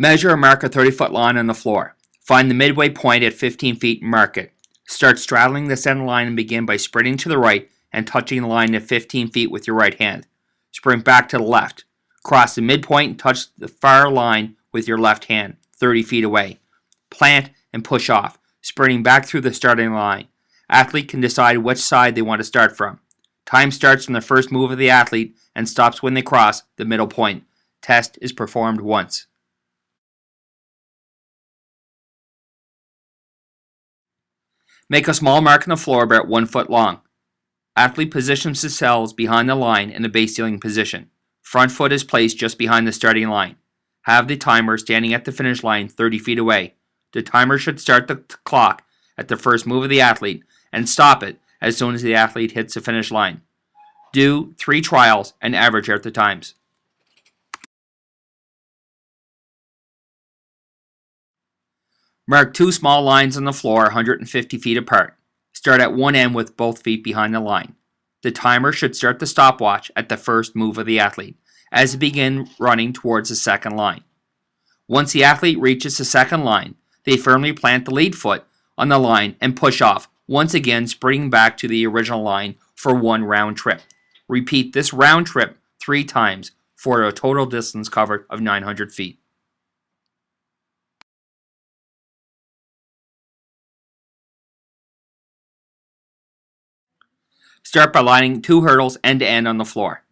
Measure and mark a 30-foot line on the floor. Find the midway point at 15 feet and mark it. Start straddling the center line and begin by sprinting to the right and touching the line at 15 feet with your right hand. Sprint back to the left. Cross the midpoint and touch the far line with your left hand, 30 feet away. Plant and push off, sprinting back through the starting line. Athlete can decide which side they want to start from. Time starts from the first move of the athlete and stops when they cross the middle point. Test is performed once. Make a small mark on the floor about 1 foot long. Athlete positions themselves behind the line in the base ceiling position. Front foot is placed just behind the starting line. Have the timer standing at the finish line 30 feet away. The timer should start the clock at the first move of the athlete and stop it as soon as the athlete hits the finish line. Do 3 trials and average out the times. Mark 2 small lines on the floor 150 feet apart. Start at one end with both feet behind the line. The timer should start the stopwatch at the first move of the athlete as they begin running towards the second line. Once the athlete reaches the second line, they firmly plant the lead foot on the line and push off, once again sprinting back to the original line for one round trip. Repeat this round trip 3 times for a total distance covered of 900 feet. Start by lining 2 hurdles end to end on the floor,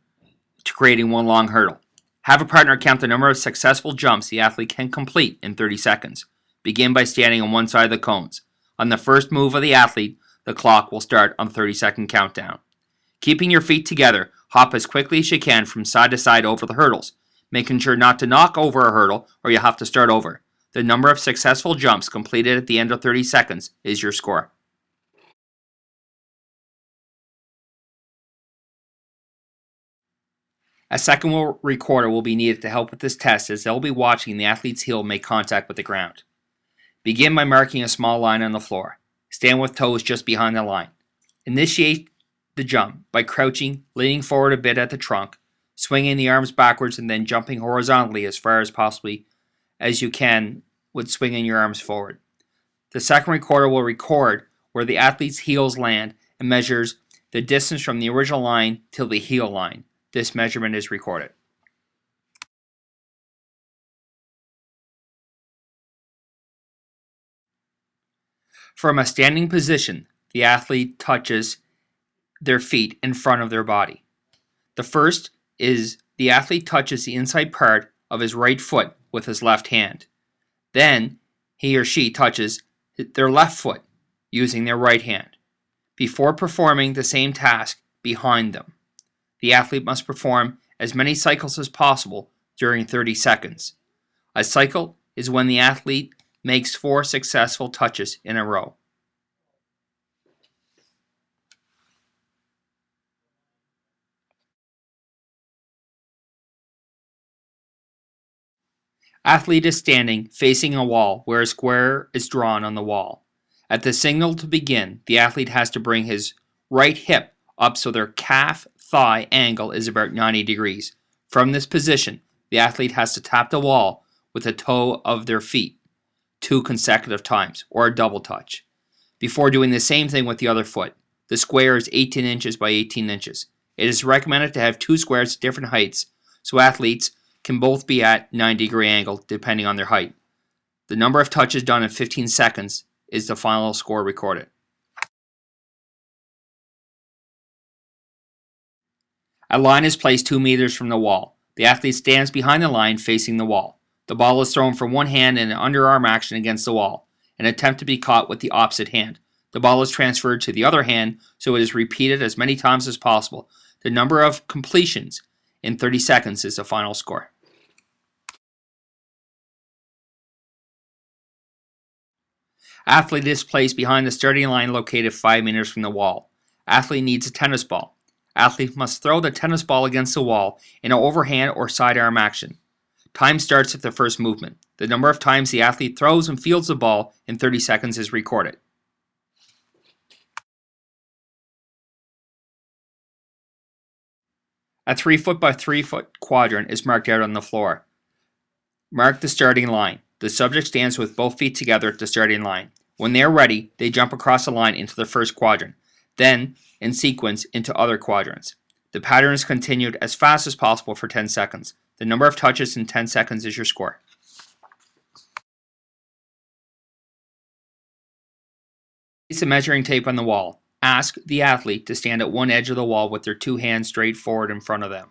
creating one long hurdle. Have a partner count the number of successful jumps the athlete can complete in 30 seconds. Begin by standing on one side of the cones. On the first move of the athlete, the clock will start on 30-second countdown. Keeping your feet together, hop as quickly as you can from side to side over the hurdles, making sure not to knock over a hurdle or you'll have to start over. The number of successful jumps completed at the end of 30 seconds is your score. A second recorder will be needed to help with this test as they'll be watching the athlete's heel make contact with the ground. Begin by marking a small line on the floor. Stand with toes just behind the line. Initiate the jump by crouching, leaning forward a bit at the trunk, swinging the arms backwards and then jumping horizontally as far as possibly as you can with swinging your arms forward. The second recorder will record where the athlete's heels land and measures the distance from the original line till the heel line. This measurement is recorded. From a standing position, the athlete touches their feet in front of their body. The first is the athlete touches the inside part of his right foot with his left hand. Then he or she touches their left foot using their right hand before performing the same task behind them. The athlete must perform as many cycles as possible during 30 seconds. A cycle is when the athlete makes 4 successful touches in a row. Athlete is standing facing a wall where a square is drawn on the wall. At the signal to begin, the athlete has to bring his right hip up so their calf-thigh angle is about 90 degrees. From this position, the athlete has to tap the wall with the toe of their feet 2 consecutive times, or a double touch, before doing the same thing with the other foot. The square is 18 inches by 18 inches. It is recommended to have 2 squares at different heights so athletes can both be at 90-degree angle depending on their height. The number of touches done in 15 seconds is the final score recorded. A line is placed 2 meters from the wall. The athlete stands behind the line facing the wall. The ball is thrown from one hand in an underarm action against the wall, an attempt to be caught with the opposite hand. The ball is transferred to the other hand, so it is repeated as many times as possible. The number of completions in 30 seconds is the final score. Athlete is placed behind the starting line located 5 meters from the wall. Athlete needs a tennis ball. Athlete must throw the tennis ball against the wall in an overhand or sidearm action. Time starts at the first movement. The number of times the athlete throws and fields the ball in 30 seconds is recorded. A 3 foot by 3 foot quadrant is marked out on the floor. Mark the starting line. The subject stands with both feet together at the starting line. When they are ready, they jump across the line into the first quadrant, then, in sequence, into other quadrants. The pattern is continued as fast as possible for 10 seconds. The number of touches in 10 seconds is your score. Place the measuring tape on the wall. Ask the athlete to stand at one edge of the wall with their two hands straight forward in front of them.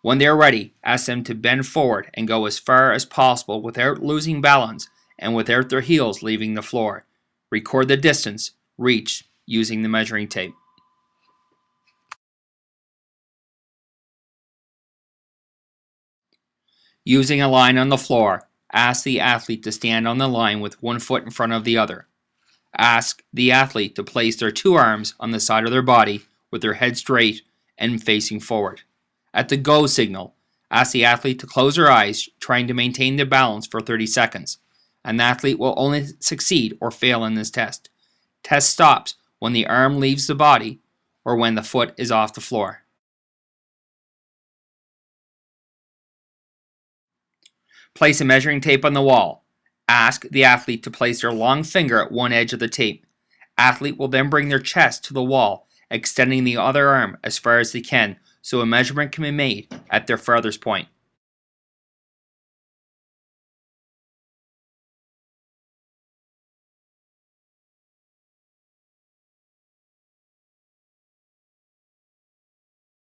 When they are ready, ask them to bend forward and go as far as possible without losing balance and without their heels leaving the floor. Record the distance reached using the measuring tape. Using a line on the floor, ask the athlete to stand on the line with one foot in front of the other. Ask the athlete to place their two arms on the side of their body with their head straight and facing forward. At the go signal, ask the athlete to close their eyes, trying to maintain their balance for 30 seconds. An athlete will only succeed or fail in this test. Test stops when the arm leaves the body or when the foot is off the floor. Place a measuring tape on the wall. Ask the athlete to place their long finger at one edge of the tape. Athlete will then bring their chest to the wall, extending the other arm as far as they can so a measurement can be made at their farthest point.